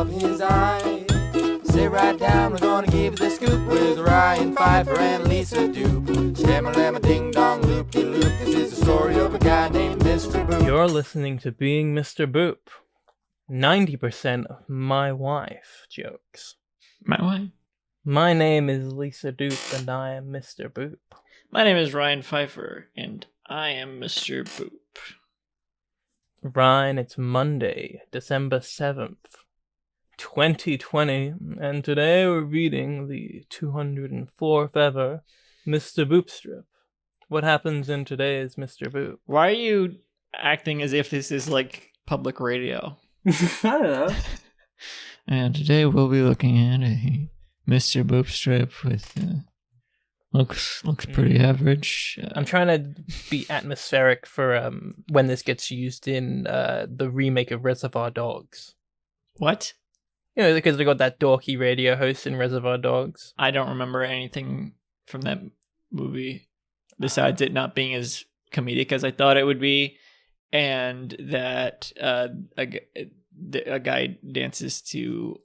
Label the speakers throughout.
Speaker 1: of his eye. Sit right down, we're gonna give you the scoop with Ryan Pfeiffer and Lisa Doop. Shama-lama ding-dong, loop-de-loop. This is the story of a guy named Mr. Boop.
Speaker 2: You're listening to Being Mr. Boop. 90% of my wife jokes.
Speaker 3: My wife?
Speaker 2: My name is Lisa Doop, and I am Mr. Boop.
Speaker 3: My name is Ryan Pfeiffer, and I am Mr. Boop.
Speaker 2: Ryan, it's Monday, December 7th, 2020, and today we're reading the 204th ever Mr. Boop strip. What happens in today's Mr. Boop?
Speaker 3: Why are you acting as if this is like public radio?
Speaker 2: I don't know.
Speaker 3: And today we'll be looking at a Mr. Boop strip with looks pretty average.
Speaker 2: I'm trying to be atmospheric for when this gets used in the remake of Reservoir Dogs.
Speaker 3: What?
Speaker 2: You know, because they got that dorky radio host in Reservoir Dogs.
Speaker 3: I don't remember anything from that movie besides it not being as comedic as I thought it would be, and that a guy dances to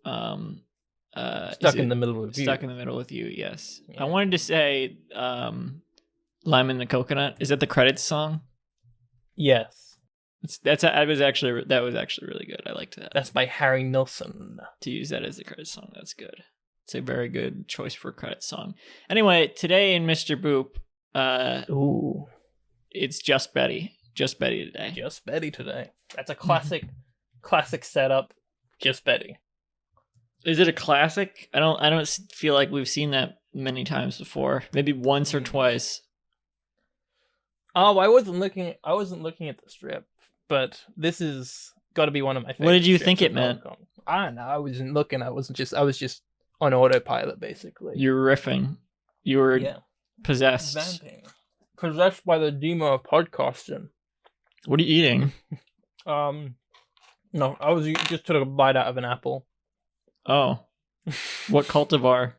Speaker 2: Stuck in the Middle with You.
Speaker 3: Stuck in the Middle with You, yes.
Speaker 2: Yeah.
Speaker 3: I wanted to say Lime in the Coconut. Is that the credits song?
Speaker 2: Yes.
Speaker 3: That was actually really good. I liked that.
Speaker 2: That's by Harry Nilsson.
Speaker 3: To use that as the credits song, that's good. It's a very good choice for a credits song. Anyway, today in Mr. Boop,
Speaker 2: Ooh.
Speaker 3: it's Just Betty. Just Betty today.
Speaker 2: Just Betty today. That's a classic setup. Just Betty.
Speaker 3: Is it a classic? I don't feel like we've seen that many times before. Maybe once or twice.
Speaker 2: Oh, I wasn't looking at the strip, but this is got to be one of my favorite.
Speaker 3: What did you
Speaker 2: strips
Speaker 3: think it
Speaker 2: of
Speaker 3: meant?
Speaker 2: Hong Kong. I don't know. I wasn't looking. I was just on autopilot, basically.
Speaker 3: You were riffing. You were possessed.
Speaker 2: Vamping. Possessed by the demon of podcasting.
Speaker 3: What are you eating?
Speaker 2: No, just took a bite out of an apple.
Speaker 3: Oh. What cultivar?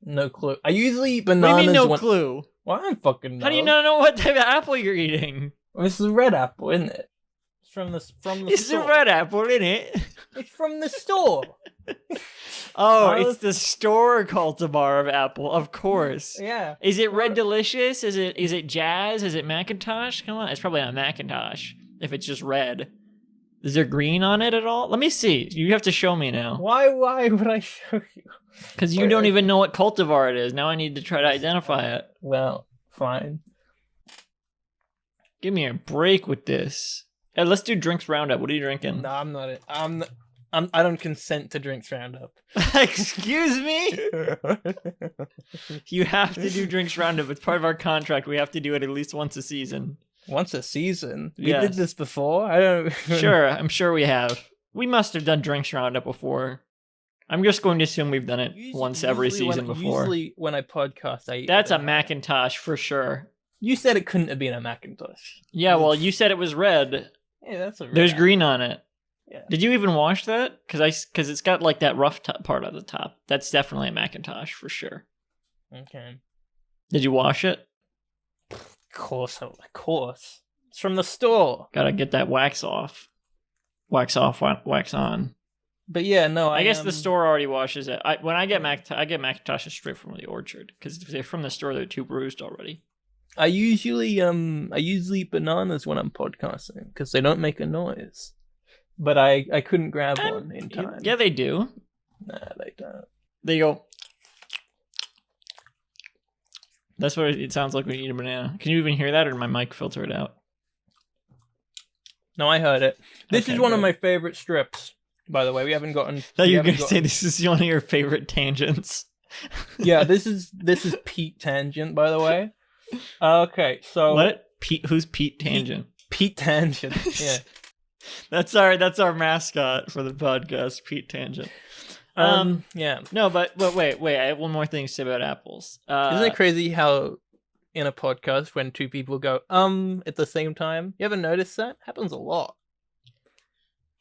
Speaker 2: No clue. I usually eat
Speaker 3: What do
Speaker 2: bananas.
Speaker 3: you mean no clue?
Speaker 2: Well, I don't fucking know.
Speaker 3: How do you not know what type of apple you're eating?
Speaker 2: Well, this is a red apple, isn't it? It's from the
Speaker 3: It's
Speaker 2: store.
Speaker 3: a red apple, isn't it?
Speaker 2: It's from the store.
Speaker 3: Oh, it's the store cultivar of apple, of course.
Speaker 2: Yeah.
Speaker 3: Is it Red Delicious? Is it Jazz? Is it Macintosh? Come on, it's probably not Macintosh if it's just red. Is there green on it at all? Let me see. You have to show me now.
Speaker 2: Why would I show you?
Speaker 3: Because you don't even know what cultivar it is. Now I need to try to identify it.
Speaker 2: Well, fine.
Speaker 3: Give me a break with this. Hey, let's do Drinks Roundup. What are you drinking?
Speaker 2: No, I'm not. I don't consent to Drinks Roundup.
Speaker 3: Excuse me? You have to do Drinks Roundup. It's part of our contract. We have to do it at least once a season.
Speaker 2: Once a season? We
Speaker 3: Yes.
Speaker 2: did this before? I don't...
Speaker 3: Sure, I'm sure we have. We must have done Drinks Roundup before. I'm just going to assume we've done it once every season before.
Speaker 2: Usually when I podcast, I eat
Speaker 3: That's a
Speaker 2: banana.
Speaker 3: Macintosh for sure.
Speaker 2: You said it couldn't have been a Macintosh.
Speaker 3: Yeah, well, you said it was red.
Speaker 2: Yeah, that's a red
Speaker 3: There's
Speaker 2: apple.
Speaker 3: green on it.
Speaker 2: Yeah.
Speaker 3: Did you even wash that? Because it's got like that rough part at the top. That's definitely a Macintosh for sure.
Speaker 2: Okay.
Speaker 3: Did you wash it?
Speaker 2: Of course. It's from the store.
Speaker 3: Gotta get that wax off. Wax off, wax on.
Speaker 2: But yeah, no,
Speaker 3: I guess the store already washes it. When I get Macintoshes straight from the orchard because if they're from the store, they're too bruised already.
Speaker 2: I usually eat bananas when I'm podcasting because they don't make a noise. But I couldn't grab one in time.
Speaker 3: Yeah, they do.
Speaker 2: Nah, they don't.
Speaker 3: They go. That's what it sounds like when you eat a banana. Can you even hear that, or did my mic filter it out?
Speaker 2: No, I heard it. This
Speaker 3: Okay,
Speaker 2: is one of
Speaker 3: good.
Speaker 2: my favorite strips. By the way, we haven't gotten.
Speaker 3: Thought you were gonna say this is one of your favorite tangents.
Speaker 2: Yeah, this is Pete Tangent. By the way. Okay, so
Speaker 3: What? Pete? Who's Pete Tangent?
Speaker 2: Pete Tangent. Yeah.
Speaker 3: That's our mascot for the podcast, Pete Tangent.
Speaker 2: Yeah.
Speaker 3: No, but wait. I have one more thing to say about apples.
Speaker 2: Isn't it crazy how in a podcast when two people go at the same time? You ever notice that? Happens a lot.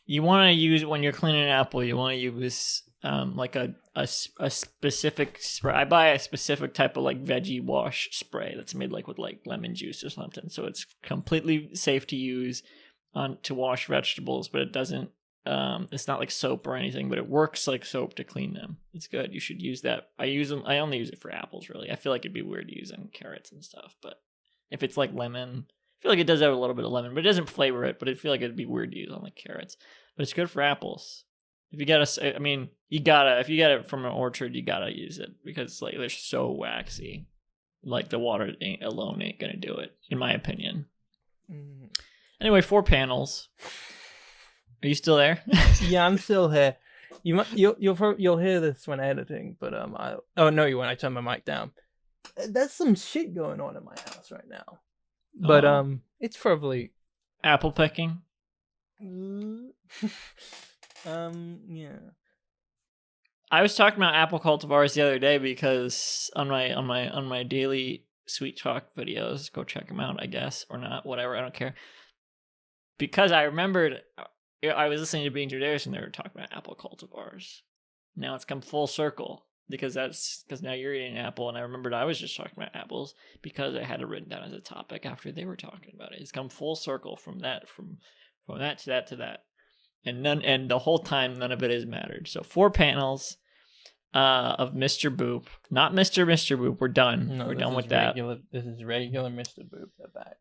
Speaker 3: You want to use when you're cleaning an apple. You want to use like a specific spray. I buy a specific type of like veggie wash spray that's made like with like lemon juice or something. So it's completely safe to use to wash vegetables, but it doesn't It's not like soap or anything, but it works like soap to clean them. It's good. You should use that. I only use it for apples, really. I feel like it'd be weird to use on carrots and stuff. But if it's like lemon, I feel like it does have a little bit of lemon, but it doesn't flavor it. But I feel like it'd be weird to use on like carrots. But it's good for apples. If you gotta, I mean, if you get it from an orchard, you gotta use it because like they're so waxy. Like the water alone ain't gonna do it, in my opinion. Anyway, 4 panels. Are you still there?
Speaker 2: Yeah, I'm still here. You'll hear this when editing, but oh no, you won't. I turned my mic down. There's some shit going on in my house right now, but it's probably
Speaker 3: apple picking.
Speaker 2: Yeah.
Speaker 3: I was talking about apple cultivars the other day because on my daily Sweet Talk videos, go check them out, I guess, or not, whatever, I don't care. Because I remembered I was listening to Being Judaish and they were talking about apple cultivars. Now it's come full circle because now you're eating an apple, and I remembered I was just talking about apples because I had it written down as a topic after they were talking about it. It's come full circle from that to that to that. And the whole time, none of it has mattered. So 4 panels of Mr. Boop. Not Mr. Boop. We're done.
Speaker 2: No,
Speaker 3: we're done with that.
Speaker 2: This is regular Mr. Boop. They're back.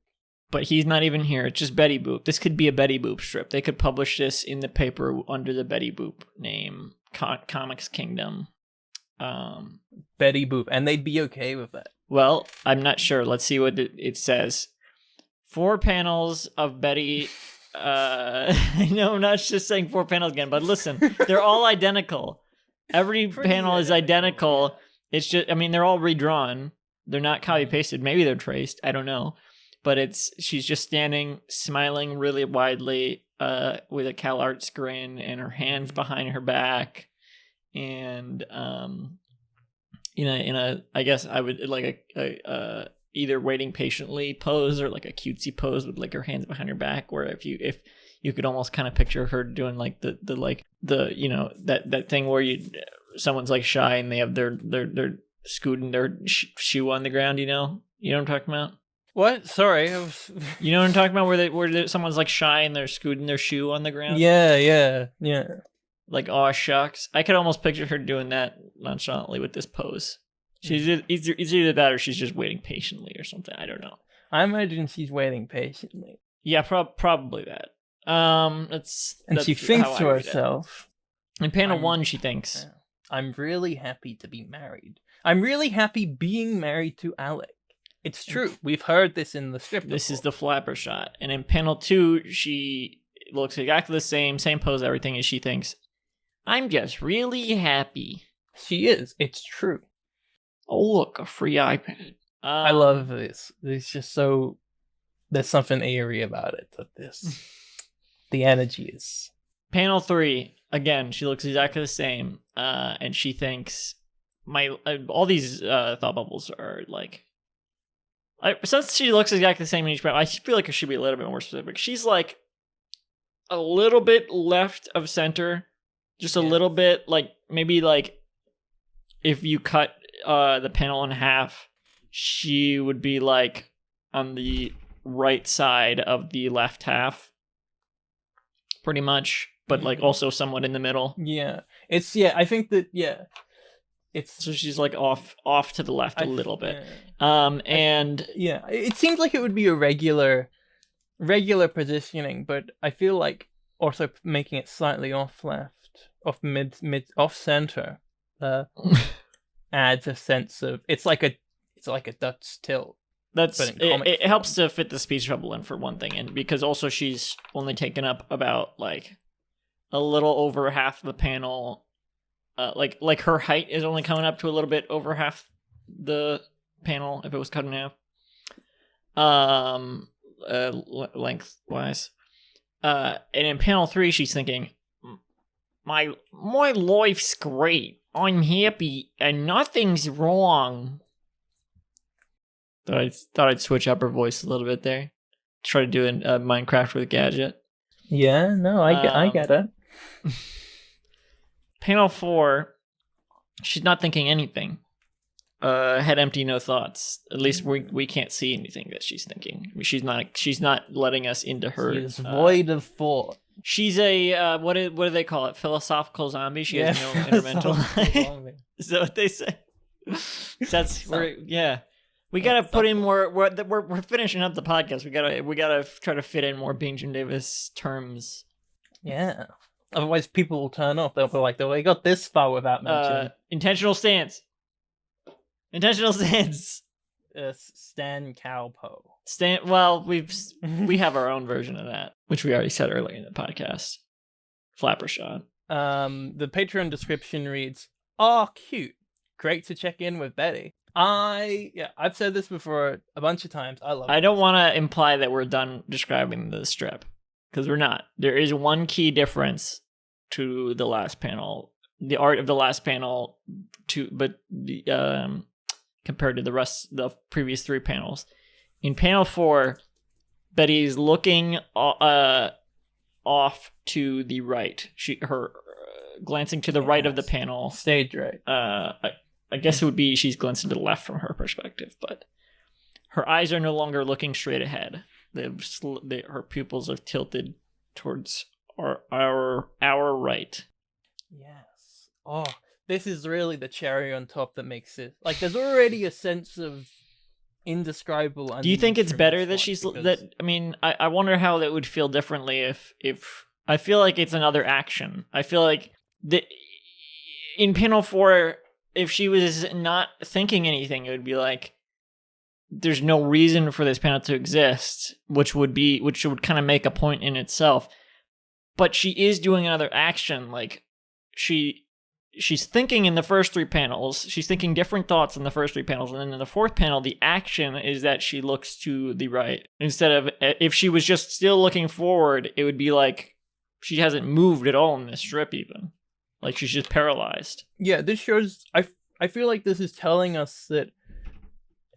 Speaker 3: But he's not even here. It's just Betty Boop. This could be a Betty Boop strip. They could publish this in the paper under the Betty Boop name. Comics Kingdom.
Speaker 2: Betty Boop. And they'd be okay with that.
Speaker 3: Well, I'm not sure. Let's see what it says. 4 panels of Betty... I know I'm not just saying 4 panels again, but listen, they're all identical. Every panel is identical. It's just, I mean, they're all redrawn. They're not copy pasted. Maybe they're traced. I don't know. But she's just standing, smiling really widely, with a CalArts grin, and her hands behind her back, and in a I guess I would like a either waiting patiently pose or like a cutesy pose with like her hands behind her back, where if you could almost kind of picture her doing like the you know that thing where someone's like shy and they have their scooting their shoe on the ground, you know what I'm talking about?
Speaker 2: What? Sorry.
Speaker 3: You know what I'm talking about, where someone's like shy and they're scooting their shoe on the ground?
Speaker 2: Yeah.
Speaker 3: Like, aw shucks. I could almost picture her doing that nonchalantly with this pose. She's either that or she's just waiting patiently or something. I don't know.
Speaker 2: I imagine she's waiting patiently.
Speaker 3: Yeah, probably that. That's
Speaker 2: she thinks to herself.
Speaker 3: In panel 1, she thinks,
Speaker 2: I'm really happy to be married. I'm really happy being married to Alec. It's true. We've heard this in the strip.
Speaker 3: This is the flapper shot. And in panel 2, she looks exactly the same pose, everything, as she thinks, I'm just really happy.
Speaker 2: She is. It's true.
Speaker 3: Oh, look, a free iPad.
Speaker 2: I love this. It's just so... There's something eerie about it. The energy is...
Speaker 3: Panel 3, again, she looks exactly the same. And she thinks... all these thought bubbles are like... since she looks exactly the same in each panel, I feel like it should be a little bit more specific. She's like a little bit left of center. Just a little bit, like, maybe like if you cut the panel in half, she would be like on the right side of the left half, pretty much, but like also somewhat in the middle.
Speaker 2: Yeah, I think that
Speaker 3: so she's like off to the left a little bit. And
Speaker 2: it seems like it would be a regular positioning, but I feel like also making it slightly off left, off mid, off center, adds a sense of it's like a Dutch tilt.
Speaker 3: It helps to fit the speech bubble in, for one thing, and because also she's only taken up about like a little over half the panel. Like her height is only coming up to a little bit over half the panel if it was cut in half. Lengthwise. And in panel 3, she's thinking, my life's great. I'm happy and nothing's wrong. Thought I'd switch up her voice a little bit there. Try to do a Minecraft with a gadget.
Speaker 2: Yeah, no, I get it.
Speaker 3: Panel 4, she's not thinking anything. head empty, no thoughts. At least we can't see anything that she's thinking. I mean, she's not letting us into her.
Speaker 2: She's void of thought.
Speaker 3: She's a what do they call it? Philosophical zombie. She has no intermental life. Is that what they say? We gotta put in more. We're finishing up the podcast. We gotta try to fit in more Bing Jim Davis terms.
Speaker 2: Yeah. Otherwise, people will turn off. They'll be like, "They got this far without mentioning
Speaker 3: intentional stance." Intentional stance.
Speaker 2: Stan Cowpo.
Speaker 3: Well, we have our own version of that, which we already said earlier in the podcast. Flapper shot.
Speaker 2: The Patreon description reads, "Oh, cute. Great to check in with Betty." I've said this before a bunch of times. I
Speaker 3: don't want to imply that we're done describing the strip, because we're not. There is one key difference to the last panel, the art of the last panel, compared to the previous 3 panels. In panel 4, Betty's looking off to the right. Her glancing to the right of the panel.
Speaker 2: Stage right.
Speaker 3: I guess it would be she's glancing to the left from her perspective, but her eyes are no longer looking straight ahead. Her pupils are tilted towards our right.
Speaker 2: Yes. Oh, this is really the cherry on top that makes it. Like, there's already a sense of indescribable.
Speaker 3: Do you think it's better that I mean, I wonder how that would feel differently if I feel like it's another action. I feel like in panel 4, if she was not thinking anything, it would be like there's no reason for this panel to exist, which would kind of make a point in itself. But she is doing another action. Like she's thinking in the first 3 panels. She's thinking different thoughts in the first 3 panels, and then in the 4th panel, the action is that she looks to the right instead of, if she was just still looking forward, it would be like she hasn't moved at all in this strip even. Like she's just paralyzed.
Speaker 2: Yeah, this shows. I feel like this is telling us that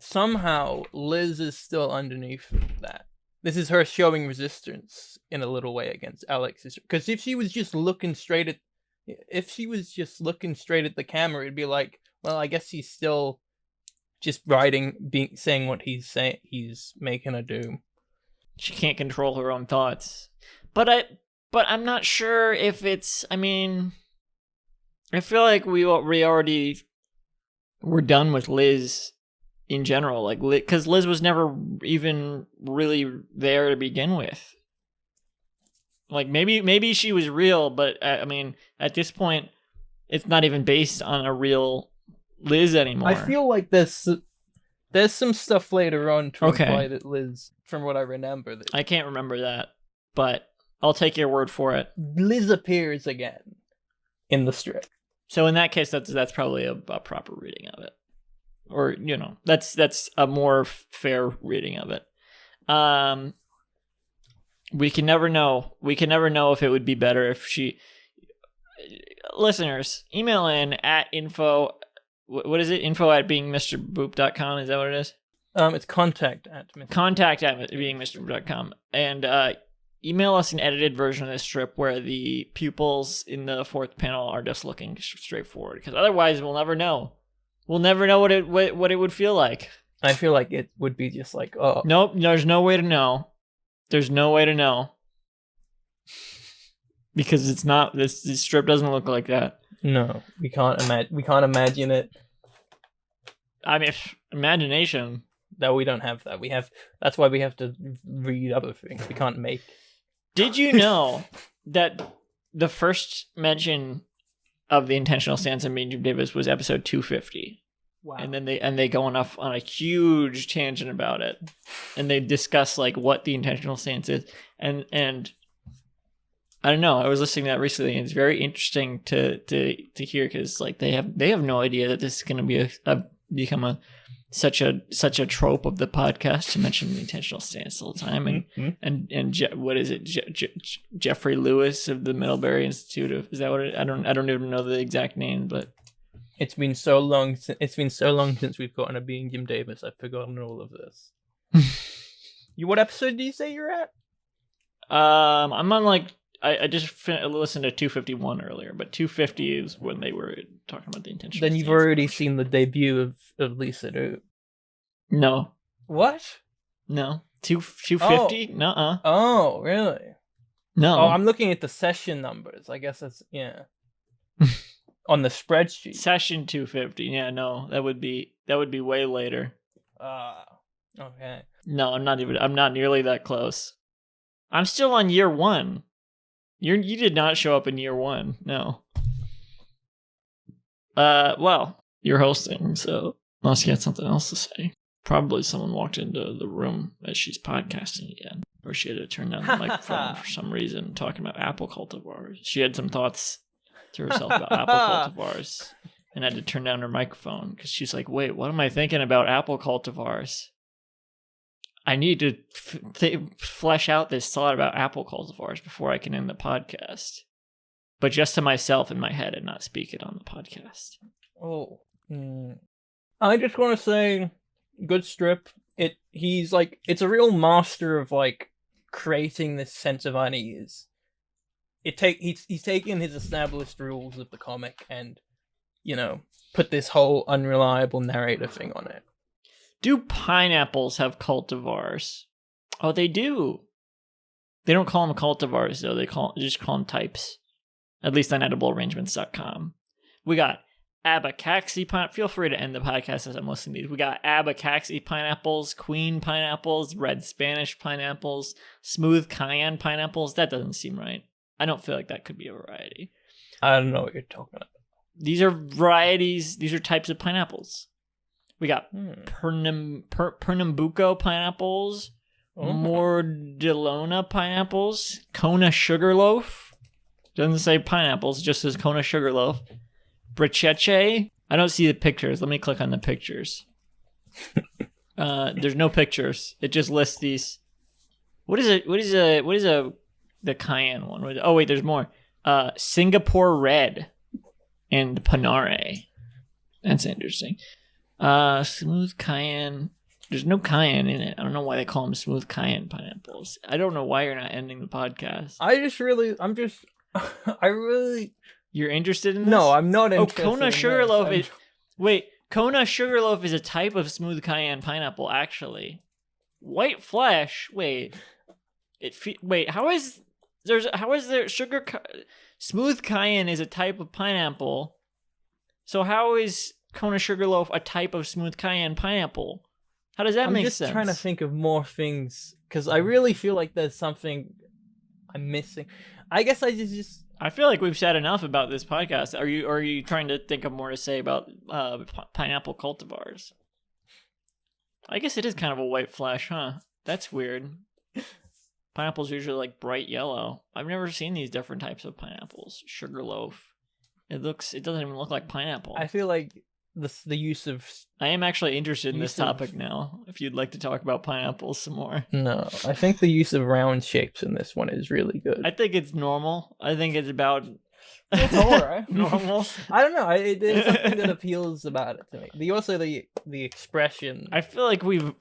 Speaker 2: somehow Liz is still underneath that. This is her showing resistance in a little way against Alex's. Because if she was just looking straight at the camera, it'd be like, well, I guess he's still just saying what he's making her do.
Speaker 3: She can't control her own thoughts. But I'm not sure if it's. I mean, I feel like we already were done with Liz in general, like, because Liz was never even really there to begin with. Like, maybe she was real, but I mean, at this point, it's not even based on a real Liz anymore.
Speaker 2: I feel like there's some stuff later on to imply that Liz, from what I remember,
Speaker 3: I can't remember that, but I'll take your word for it.
Speaker 2: Liz appears again in the strip.
Speaker 3: So in that case, that's probably a proper reading of it, or that's a more fair reading of it. We can never know. We can never know if it would be better if she. Listeners, email in at info. What is it? info@beingmrboop.com. Is that what it is?
Speaker 2: It's contact at
Speaker 3: beingmrboop.com, and email us an edited version of this strip where the pupils in the 4th panel are just looking straight forward, because otherwise we'll never know. We'll never know what it would feel like.
Speaker 2: I feel like it would be just like, oh.
Speaker 3: Nope, there's no way to know. There's no way to know. Because it's not, this strip doesn't look like that.
Speaker 2: No, we can't imagine it.
Speaker 3: I mean, imagination.
Speaker 2: No, we don't have that. That's why we have to read other things. We can't make.
Speaker 3: Did you know that the first mention of the intentional stance in Bing Jim Davis was episode 250?
Speaker 2: Wow.
Speaker 3: And then they go on a huge tangent about it, and they discuss like what the intentional stance is, and I don't know. I was listening to that recently, and it's very interesting to hear, because like they have no idea that this is going to become such a trope of the podcast to mention the intentional stance all the time, and what is it? Jeffrey Lewis of the Middlebury Institute of, is that what it? I don't even know the exact name, but
Speaker 2: it's been so long since we've gotten a Being Jim Davis. I've forgotten all of this. What episode do you say you're at?
Speaker 3: I'm on like I just listened to 251 earlier, but 250 is when they were talking about the intention.
Speaker 2: Then you've already seen the debut of Lisa Doop.
Speaker 3: No.
Speaker 2: What?
Speaker 3: No. 250? Nuh-uh.
Speaker 2: Oh, really?
Speaker 3: No.
Speaker 2: Oh, I'm looking at the session numbers. I guess that's, yeah. On the spreadsheet.
Speaker 3: Session 250. Yeah, no. That would be way later.
Speaker 2: Okay.
Speaker 3: No, I'm not nearly that close. I'm still on year 1. You did not show up in year 1. No. Well, you're hosting, so unless you had something else to say. Probably someone walked into the room as she's podcasting again, or she had to turn down the microphone for some reason, talking about apple cultivars. She had some thoughts to herself about apple cultivars, and had to turn down her microphone because she's like, "Wait, what am I thinking about apple cultivars? I need to flesh out this thought about apple cultivars before I can end the podcast, but just to myself in my head and not speak it on the podcast."
Speaker 2: Oh, I just want to say, good strip. It's a real master of like creating this sense of unease. He's taken his established rules of the comic and, put this whole unreliable narrator thing on it.
Speaker 3: Do pineapples have cultivars? Oh, they do. They don't call them cultivars though. They just call them types. At least on ediblearrangements.com. We got Abacaxi pineapple. Feel free to end the podcast as I'm listening to these. We got Abacaxi pineapples, Queen pineapples, Red Spanish pineapples, Smooth Cayenne pineapples. That doesn't seem right. I don't feel like that could be a variety.
Speaker 2: I don't know what you're talking about.
Speaker 3: These are varieties. These are types of pineapples. We got Pernambuco pineapples, Mordilona pineapples, Kona Sugarloaf. Doesn't say pineapples, just says Kona Sugarloaf. Bricheche. I don't see the pictures. Let me click on the pictures. There's no pictures. It just lists these. What is the cayenne one? Oh wait, there's more. Singapore Red and Panare. That's interesting. Smooth cayenne. There's no cayenne in it. I don't know why they call them smooth cayenne pineapples. I don't know why you're not ending the podcast. You're interested in this?
Speaker 2: No, I'm not interested.
Speaker 3: Oh, Kona Sugarloaf is... Wait, Kona Sugarloaf is a type of smooth cayenne pineapple, actually. White flesh? Wait. How is there sugar... Smooth cayenne is a type of pineapple. So how is Kona Sugarloaf a type of smooth cayenne pineapple? How does that make sense? I'm just
Speaker 2: trying to think of more things, because I really feel like there's something I'm missing. I guess I feel
Speaker 3: like we've said enough about this podcast. Are you trying to think of more to say about pineapple cultivars? I guess it is kind of a white flesh, huh? That's weird. Pineapple's usually like bright yellow. I've never seen these different types of pineapples. Sugarloaf. It doesn't even look like pineapple.
Speaker 2: I feel like the use of...
Speaker 3: I am actually interested in this topic now, if you'd like to talk about pineapples some more.
Speaker 2: No, I think the use of round shapes in this one is really good.
Speaker 3: I think it's normal. I think it's about...
Speaker 2: It's alright.
Speaker 3: Normal.
Speaker 2: I don't know. There's something that appeals about it to me. Also the expression.
Speaker 3: I feel like we've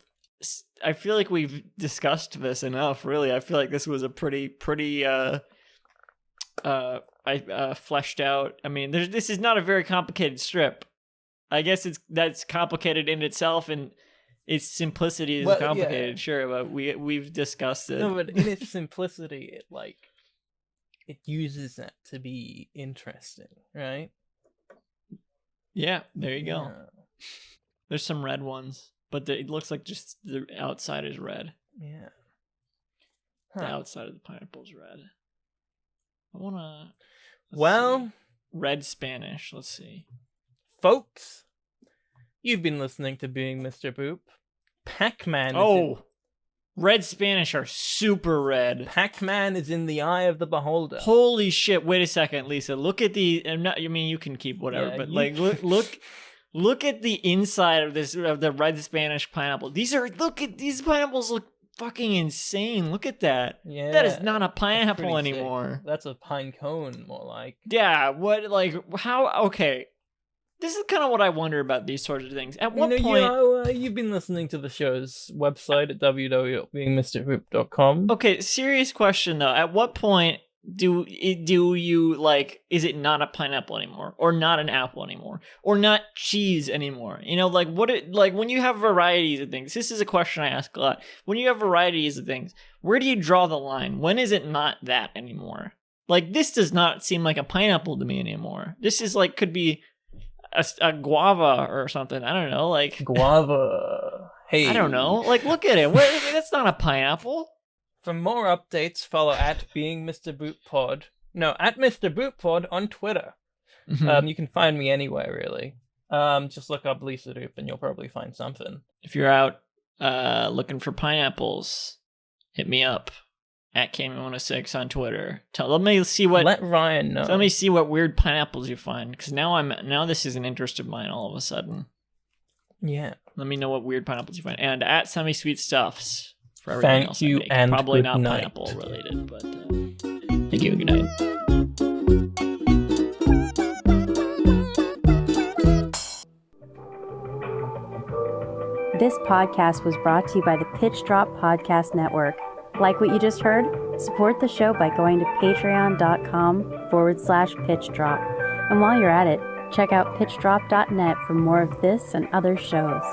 Speaker 3: discussed this enough, really. I feel like this was a pretty fleshed out... I mean, this is not a very complicated strip. I guess that's complicated in itself, and its simplicity is complicated, sure, but we've discussed it.
Speaker 2: No, but in its simplicity, it uses that to be interesting, right?
Speaker 3: Yeah, there you go. Yeah. There's some red ones, but it looks like just the outside is red.
Speaker 2: Yeah.
Speaker 3: Huh. The outside of the pineapple is red. I wanna...
Speaker 2: see.
Speaker 3: Red Spanish, let's see.
Speaker 2: Folks, you've been listening to Being Mr. Boop. Pac-Man
Speaker 3: Red Spanish are super red.
Speaker 2: Pac-Man is in the eye of the beholder.
Speaker 3: Holy shit, wait a second, Lisa. Look at the... you can keep whatever, but look at the inside of the Red Spanish pineapple. These pineapples look fucking insane. Look at that.
Speaker 2: Yeah.
Speaker 3: That is not a pineapple anymore.
Speaker 2: Sick. That's a pine cone, more like.
Speaker 3: Yeah, how... Okay. This is kind of what I wonder about these sorts of things. At what point...
Speaker 2: you've been listening to the show's website at www.beingmrboop.com.
Speaker 3: Okay, serious question, though. At what point do you like, is it not a pineapple anymore, or not an apple anymore, or not cheese anymore? You know, like like when you have varieties of things, this is a question I ask a lot. When you have varieties of things, where do you draw the line? When is it not that anymore? Like, this does not seem like a pineapple to me anymore. This is like, could be a guava or something. I don't know, like
Speaker 2: Guava. Hey.
Speaker 3: I don't know. Like, look at it. That's not a pineapple.
Speaker 2: For more updates, follow at Being Mr. Boop Pod. No, at Mr. Boop Pod on Twitter.
Speaker 3: Mhm.
Speaker 2: You can find me anywhere, really. Just look up Lisa Doop and you'll probably find something.
Speaker 3: If you're out looking for pineapples, hit me up at Kami106 on Twitter. Let me see what.
Speaker 2: Let Ryan know.
Speaker 3: Let me see what weird pineapples you find, because now this is an interest of mine all of a sudden.
Speaker 2: Yeah.
Speaker 3: Let me know what weird pineapples you find, and at Semi Sweet Stuffs for everything
Speaker 2: Thank
Speaker 3: else
Speaker 2: you
Speaker 3: I make.
Speaker 2: and
Speaker 3: Probably
Speaker 2: good
Speaker 3: not
Speaker 2: night.
Speaker 3: pineapple related, but thank you. Good night.
Speaker 4: This podcast was brought to you by the Pitch Drop Podcast Network. Like what you just heard? Support the show by going to patreon.com/pitch drop. And while you're at it, check out pitchdrop.net for more of this and other shows.